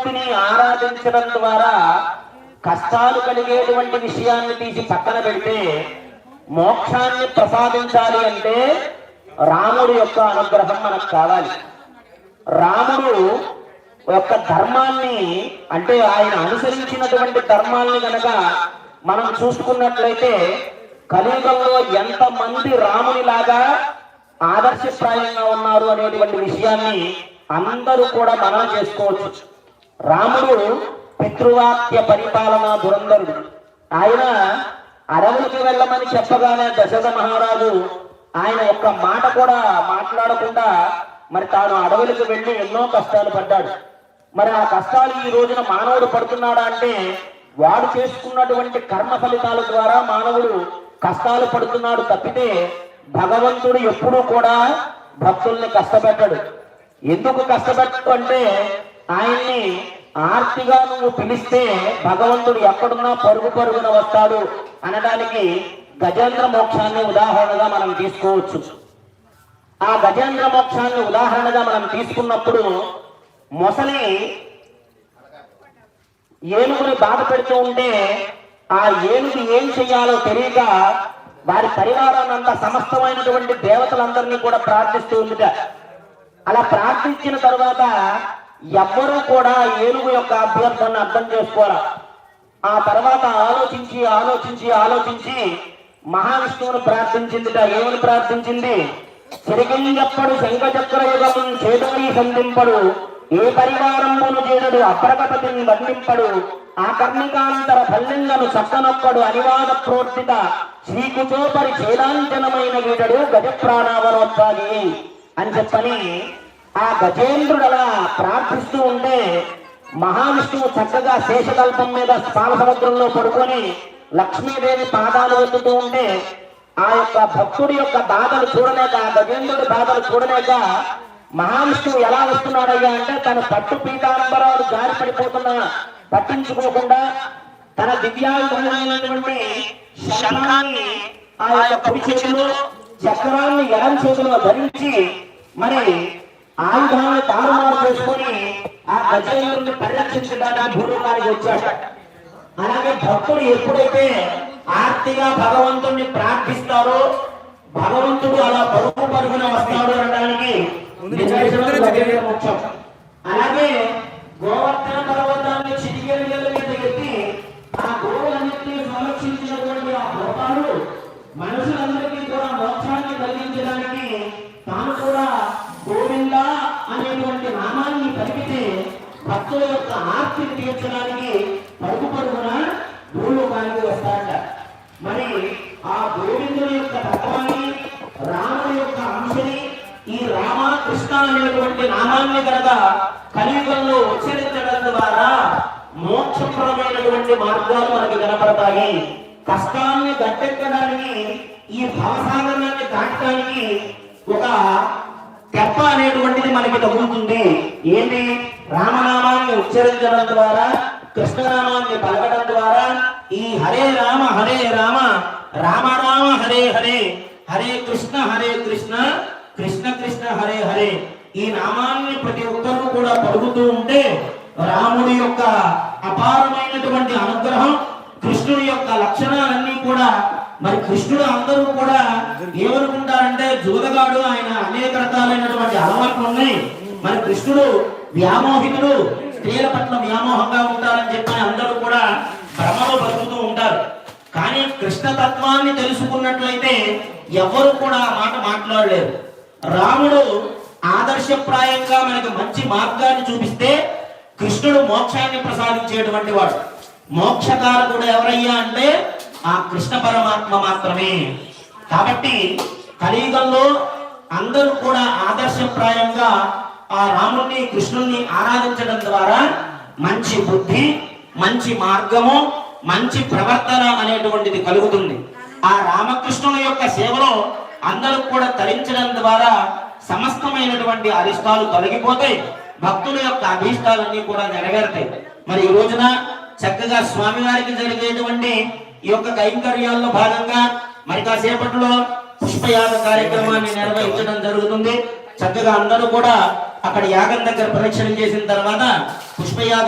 భగవంతుని ఆరాధించడం ద్వారా కష్టాలు కలిగేటువంటి విషయాన్ని తీసి పక్కన పెడితే మోక్షాన్ని ప్రసాదించాలి అంటే రాముడి యొక్క అనుగ్రహం మనకు కావాలి. రాముడు యొక్క ధర్మాన్ని అంటే ఆయన అనుసరించినటువంటి ధర్మాన్ని కనుక మనం చూసుకున్నట్లయితే కలియుగంలో ఎంతమంది రామునిలాగా ఆదర్శప్రాయంగా ఉన్నారు అనేటువంటి విషయాన్ని అందరూ కూడా మనం చేసుకోవచ్చు. రాముడు పితృవాక్య పరిపాలన దురంధరుడు. ఆయన అడవులకు వెళ్ళమని చెప్పగానే దశరథ మహారాజు ఆయన ఒక్క మాట కూడా మాట్లాడకుండా మరి తాను అడవులకు వెళ్ళి ఎన్నో కష్టాలు పడ్డాడు. మరి ఆ కష్టాలు ఈ రోజున మానవుడు పడుతున్నాడా అంటే వాడు చేసుకున్నటువంటి కర్మ ఫలితాల ద్వారా మానవుడు కష్టాలు పడుతున్నాడు తప్పితే భగవంతుడు ఎప్పుడూ కూడా భక్తుల్ని కష్టపెట్టాడు. ఎందుకు కష్టపెట్టు అంటే ఆయన్ని ఆర్తిగా నువ్వు పిలిస్తే భగవంతుడు ఎక్కడున్నా పరుగు పరుగున వస్తాడు అనడానికి గజేంద్ర మోక్షాన్ని ఉదాహరణగా మనం తీసుకోవచ్చు. ఆ గజేంద్ర మోక్షాన్ని ఉదాహరణగా మనం తీసుకున్నప్పుడు మొసలి ఏనుగుని బాధ పెడుతూ ఉంటే ఆ ఏనుగు ఏం చెయ్యాలో తెలియక వారి పరివారాన్నంతా సమస్తమైనటువంటి దేవతలందరినీ కూడా ప్రార్థిస్తూ ఉందిట. అలా ప్రార్థించిన తర్వాత ఎవ్వరూ కూడా ఏనుగు యొక్క అభ్యర్థాన్ని అర్థం చేసుకోవాలి. ఆ తర్వాత ఆలోచించి ఆలోచించి ఆలోచించి మహావిష్ణువును ప్రార్థించిందిట. ఏమని ప్రార్థించింది? సిరిగింజప్పడు శంఖచక్ర యుగం చేతుని సంధింపడు, ఏ పరివారంబును చేదడు అప్రకటతిని వర్ణింపడు, ఆ కర్ణికాంతర ఫల్లింగను చక్కనొక్కడు అనివాద ప్రోత్సిత శ్రీకుచోపరి చేలాంఛనమైన వీడడు గజప్రాణావనోత్సాగి అని చెప్పని ఆ గజేంద్రుడు అలా ప్రార్థిస్తూ ఉంటే మహావిష్ణువు చక్కగా శేషకల్పం మీద పాల సముద్రంలో పడుకొని లక్ష్మీదేవి పాదాలు ఎత్తుతూ ఉంటే ఆ యొక్క భక్తుడి యొక్క బాధలు చూడలేక ఆ గజేంద్రుడి బాధలు చూడలేక మహావిష్ణువు ఎలా వస్తున్నాడయ్యా అంటే తన పట్టు పీతాంబరాలు జారి పడిపోతున్నా పట్టించుకోకుండా తన దివ్యాంగమైనటువంటి శంఖాన్ని ఆ యొక్క కుడి చేతిలో చక్రాన్ని ఎడం చేతిలో ధరించి మరి ఆయుధాన్ని తారుమారు చేసుకొని ఆ గజేంద్రుడిని పరిరక్షించడానికి భూలోకానికి వచ్చాడు. అలాగే భక్తుడు ఎప్పుడైతే ఆర్తిగా భగవంతుడిని ప్రార్థిస్తారో భగవంతుడు అలా పరుగు పరుగున వస్తాడు అనడానికి మోక్షం. అలాగే గోవర్ధన పర్వతాన్ని చిటికెల మీద ఎత్తి ఆ గోవులన్నింటినీ సంరక్షించినటువంటి ఆ గోపాలు మనుషులందరికీ కూడా మోక్షాన్ని కలిగించడానికి తాను కూడా గోవింద అనేటువంటి నామాన్ని పలికితే భక్తుల యొక్క ఆర్తిని తీర్చడానికి పరుగు పరుగున భూలోకానికి వస్తాడట. మరి ఆ గోవిందుని యొక్క తత్వాన్ని రాముడి యొక్క అంశని ఈ రామకృష్ణ అనేటువంటి నామాన్ని కనుక కలియుగంలో ఉచ్చరించడం ద్వారా మోక్షప్రదమైనటువంటి మార్గాలు మనకి కనపడతాయి. కష్టాన్ని గట్టెక్కడానికి ఈ భవసాగరాన్ని దాటడానికి ఒక తెప్ప అనేటువంటిది మనకి తగులుతుంది. ఏంటి? రామనామాన్ని ఉచ్చరించడం ద్వారా కృష్ణనామాన్ని పలకడం ద్వారా ఈ హరే రామ రామ రామ హరే హరే హరే కృష్ణ కృష్ణ కృష్ణ హరే హరే ఈ నామాన్ని ప్రతి ఒక్కరూ కూడా పలుకుతూ ఉంటే రాముడి యొక్క అపారమైనటువంటి అనుగ్రహం, కృష్ణుడి యొక్క లక్షణాలన్నీ కూడా మరి కృష్ణుడు అందరూ కూడా ఏమనుకుంటారంటే జూదగాడు, ఆయన అనేక రకాలైనటువంటి అలవాట్లు ఉన్నాయి. మరి కృష్ణుడు వ్యామోహితుడు, స్త్రీల పట్ల వ్యామోహంగా ఉంటారని చెప్పి అందరూ కూడా భ్రమలో బతుకుతూ ఉంటారు. కానీ కృష్ణతత్వాన్ని తెలుసుకున్నట్లయితే ఎవరు కూడా ఆ మాట మాట్లాడలేరు. రాముడు ఆదర్శప్రాయంగా మనకి మంచి మార్గాన్ని చూపిస్తే కృష్ణుడు మోక్షాన్ని ప్రసాదించేటువంటి వాడు. మోక్షకారకుడు ఎవరయ్యా అంటే ఆ కృష్ణ పరమాత్మ మాత్రమే. కాబట్టి కలియుగంలో అందరూ కూడా ఆదర్శప్రాయంగా ఆ రాముడిని కృష్ణుడిని ఆరాధించడం ద్వారా మంచి బుద్ధి, మంచి మార్గము, మంచి ప్రవర్తన అనేటువంటిది కలుగుతుంది. ఆ రామకృష్ణుల యొక్క సేవలో అందరూ కూడా తరించడం ద్వారా సమస్తమైనటువంటి అరిష్టాలు తొలగిపోతాయి, భక్తుల యొక్క అభీష్టాలన్నీ కూడా నెరవేరుతాయి. మరి ఈ రోజున చక్కగా స్వామివారికి జరిగేటువంటి ఈ యొక్క కైంకర్యాల్లో భాగంగా మరి కాసేపట్లో పుష్పయాగ కార్యక్రమాన్ని నిర్వహించడం జరుగుతుంది. చక్కగా అందరూ కూడా అక్కడ యాగం దగ్గర పరీక్షలు చేసిన తర్వాత పుష్పయాగ